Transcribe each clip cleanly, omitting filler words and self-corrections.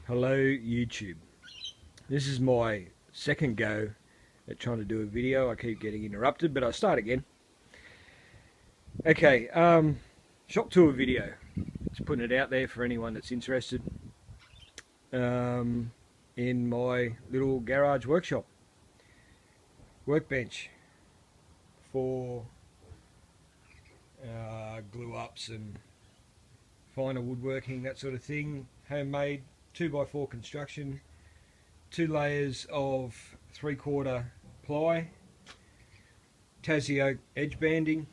Hello YouTube. This is my second go at trying to do a video. I keep getting interrupted, but I'll start again. Okay, shop tour video. Just putting it out there for anyone that's interested. In my little garage workshop. Workbench for glue ups and finer woodworking, that sort of thing. Homemade 2x4 construction, 2 layers of 3/4 ply, Tassie oak edge banding,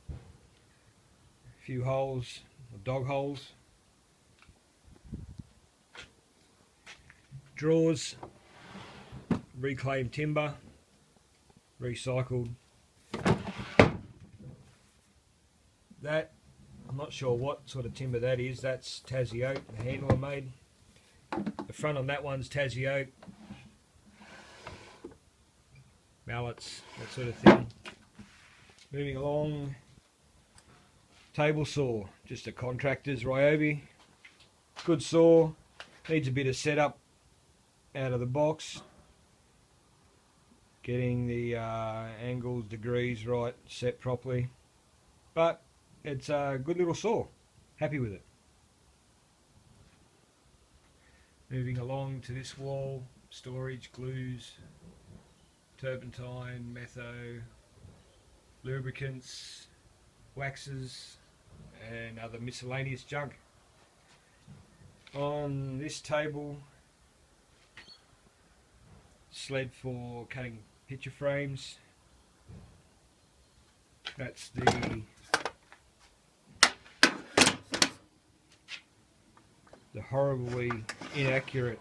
a few holes, dog holes, drawers, reclaimed timber, recycled. That, I'm not sure what sort of timber that is. That's Tassie oak, the handle I made. The front on that one's Tassie oak, mallets, that sort of thing. Moving along, table saw, just a contractor's Ryobi. Good saw, needs a bit of setup out of the box. Getting the angles, degrees right, set properly. But it's a good little saw, happy with it. Moving along to this wall, storage, glues, turpentine, metho, lubricants, waxes and other miscellaneous junk. On this table, sled for cutting picture frames. That's the horribly inaccurate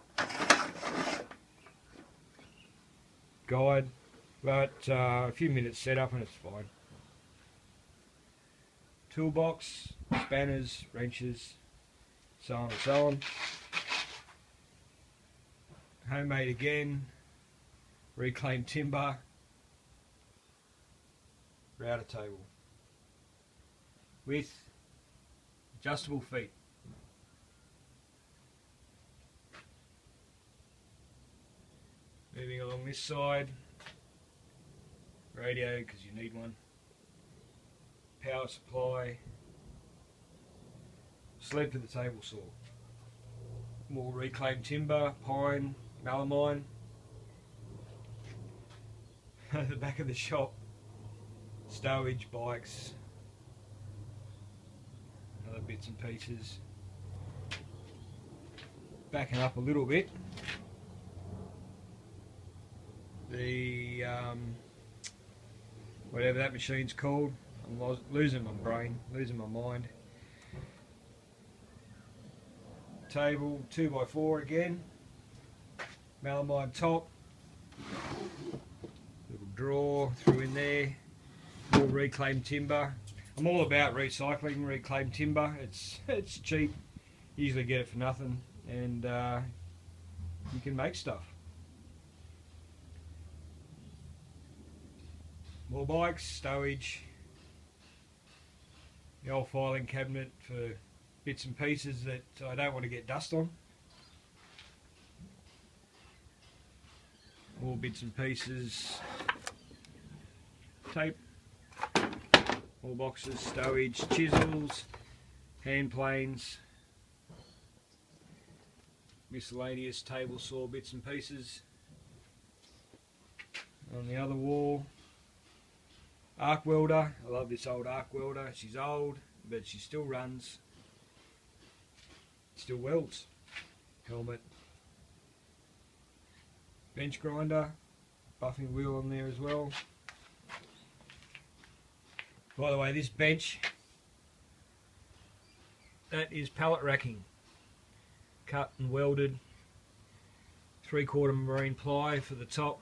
guide, but a few minutes setup and it's fine. Toolbox, spanners, wrenches, so on and so on. Homemade again, reclaimed timber, router table with adjustable feet. Moving along this side, radio because you need one, power supply, sled for the table saw, more reclaimed timber, pine, melamine. The back of the shop, stowage, bikes, other bits and pieces. Backing up a little bit, the whatever that machine's called, I'm losing my brain, losing my mind. Table 2x4 again, melamine top, little drawer through in there, more reclaimed timber. I'm all about recycling reclaimed timber. It's cheap, you usually get it for nothing, and you can make stuff. More bikes, stowage, the old filing cabinet for bits and pieces that I don't want to get dust on. More bits and pieces, tape, more boxes, stowage, chisels, hand planes, miscellaneous table saw bits and pieces. On the other wall, arc welder. I love this old arc welder. She's old, but she still runs, still welds. Helmet, bench grinder, buffing wheel on there as well. By the way, this bench, that is pallet racking, cut and welded, 3/4 marine ply for the top.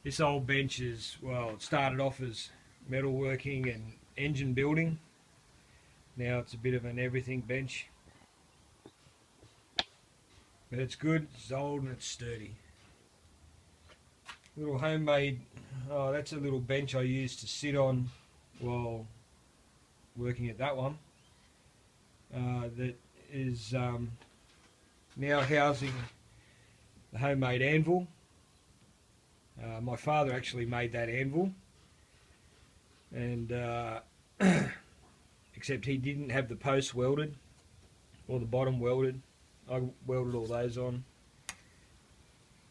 This old bench is, well, it started off as metalworking and engine building. Now it's a bit of an everything bench. But it's good, it's old and it's sturdy. Little homemade, oh, that's a little bench I used to sit on while working at that one. That is now housing the homemade anvil. My father actually made that anvil, and except he didn't have the posts welded or the bottom welded. I welded all those on,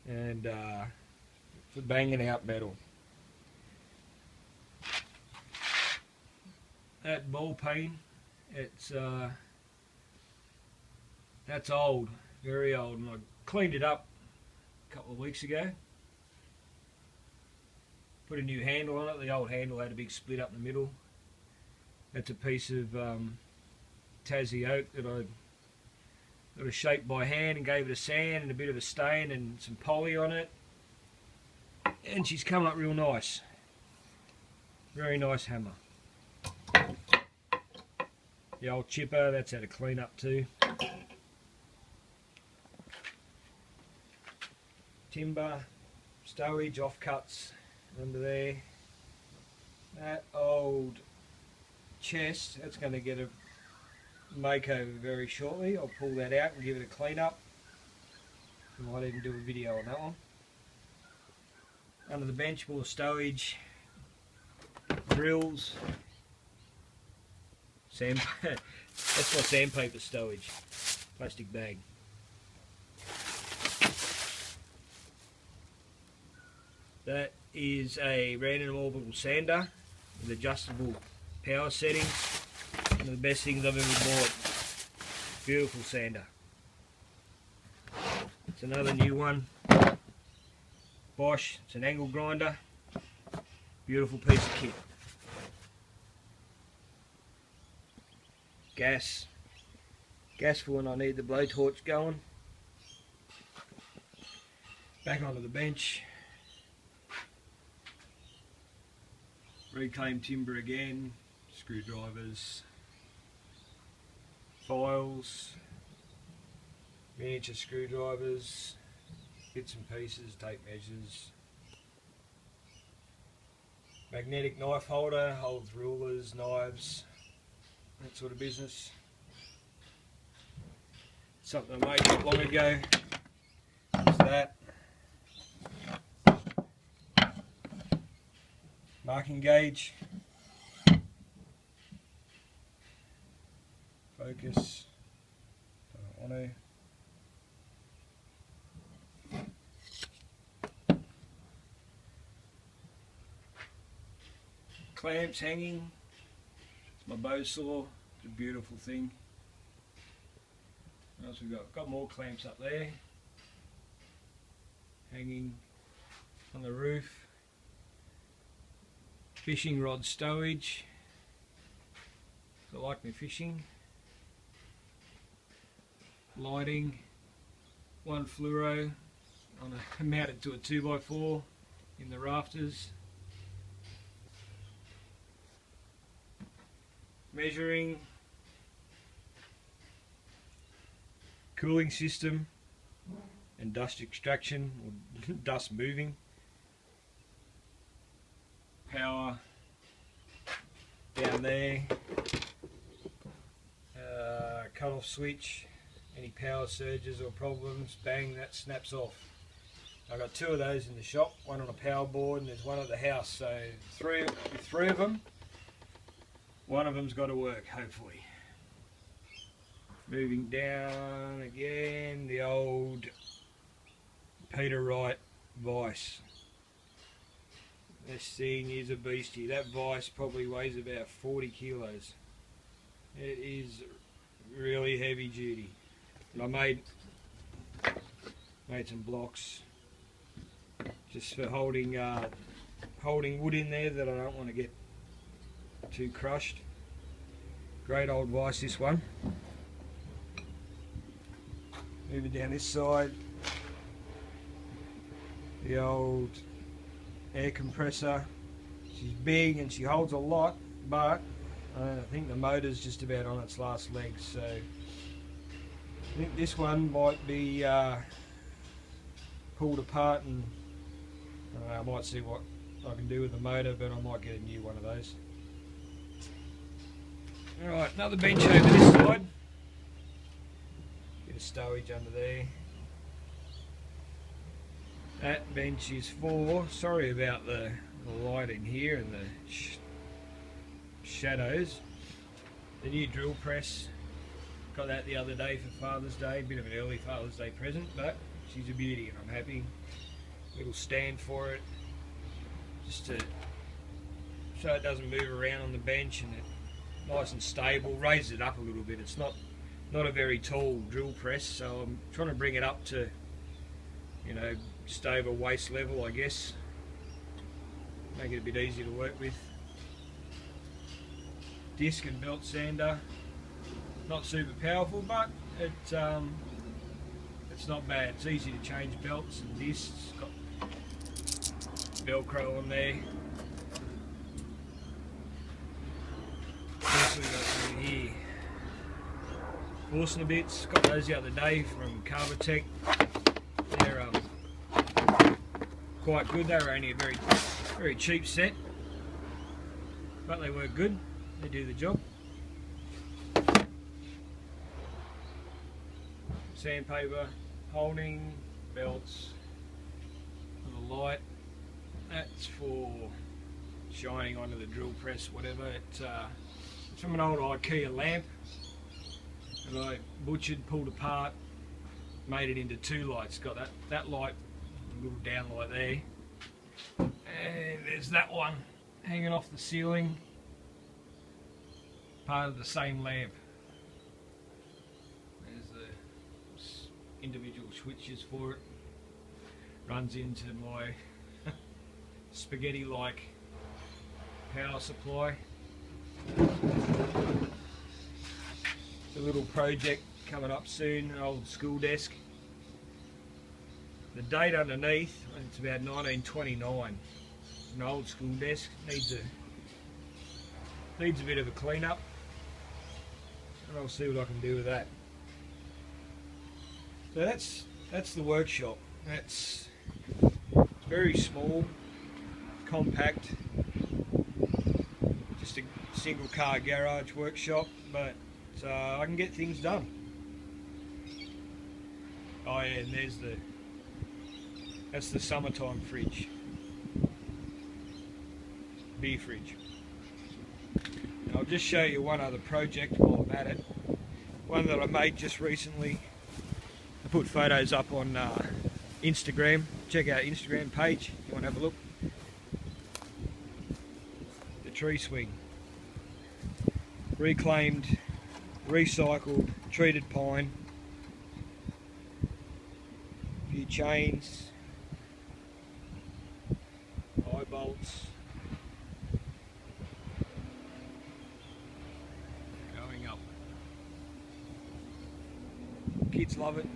and for banging out metal. That ball peen, it's that's old, very old, and I cleaned it up a couple of weeks ago. Put a new handle on it. The old handle had a big split up the middle. That's a piece of Tassie oak that I got shaped by hand and gave it a sand and a bit of a stain and some poly on it. And she's come up real nice. Very nice hammer. The old chipper, that's had a clean up too. Timber, stowage, offcuts under there. That old chest, that's going to get a makeover very shortly. I'll pull that out and give it a clean up. I might even do a video on that one. Under the bench, more stowage, drills, sand. That's my sandpaper stowage, plastic bag. That is a random orbital sander with adjustable power settings. One of the best things I've ever bought. Beautiful sander. It's another new one. Bosch, it's an angle grinder. Beautiful piece of kit. Gas. Gas for when I need the blowtorch going. Back onto the bench. Reclaimed timber again, screwdrivers, files, miniature screwdrivers, bits and pieces, tape measures, magnetic knife holder, holds rulers, knives, that sort of business. Something I made not long ago, is that. Marking gauge, focus, don't want to. Clamps hanging, it's my bow saw, it's a beautiful thing. What else we got? Got more clamps up there, hanging on the roof. Fishing rod stowage. I like my fishing. Lighting. One fluoro mounted to a 2x4 in the rafters. Measuring. Cooling system and dust extraction or dust moving. Power down there, cut off switch, any power surges or problems, bang, that snaps off. I've got two of those in the shop, one on a power board and there's one at the house, so with three of them, one of them's got to work, hopefully. Moving down again, the old Peter Wright vise. This thing is a beastie. That vise probably weighs about 40 kilos. It is really heavy duty. And I made some blocks just for holding wood in there that I don't want to get too crushed. Great old vise, this one. Moving down this side, the old air compressor. She's big and she holds a lot, but I think the motor's just about on its last legs, so I think this one might be pulled apart, and I might see what I can do with the motor, but I might get a new one of those. Alright, another bench over this side. Bit of stowage under there. That bench is for, sorry about the lighting here and the shadows, the new drill press. Got that the other day for Father's Day, bit of an early Father's Day present, but she's a beauty and I'm happy. Little stand for it, just to so it doesn't move around on the bench, and it's nice and stable. Raise it up a little bit. It's not a very tall drill press, so I'm trying to bring it up to, you know, just over waist level, I guess. Make it a bit easier to work with. Disc and belt sander. Not super powerful, but it's not bad. It's easy to change belts and discs. Got Velcro on there. Also got some here. Forstner bits. Got those the other day from Carbotech. They're quite good. They were only a very cheap set, but they work good. They do the job. Sandpaper, holding, belts for the light. That's for shining onto the drill press, whatever. It's from an old IKEA lamp that I butchered, pulled apart, made it into two lights. Got that light, a little down light there, and there's that one hanging off the ceiling, part of the same lamp. There's the individual switches for it. Runs into my spaghetti-like power supply. It's a little project coming up soon, an old school desk. The date underneath, it's about 1929. An old school desk, needs a bit of a clean up, and I'll see what I can do with that. So that's the workshop. It's very small, compact, just a single car garage workshop, but I can get things done. Oh yeah, and that's the summertime fridge, beer fridge. And I'll just show you one other project while I'm at it. One that I made just recently. I put photos up on Instagram. Check out Instagram page if you want to have a look. The tree swing. Reclaimed, recycled, treated pine. A few chains. Eye bolts. Going up. Kids love it.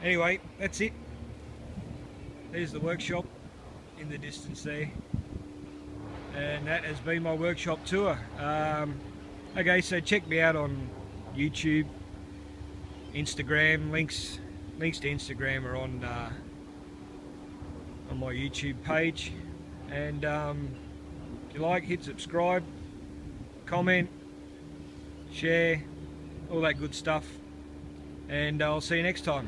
Anyway, that's it. There's the workshop in the distance there. And that has been my workshop tour. Okay, so check me out on YouTube, Instagram. Links to Instagram are on my YouTube page. And if you like, hit subscribe, comment, share, all that good stuff. And I'll see you next time.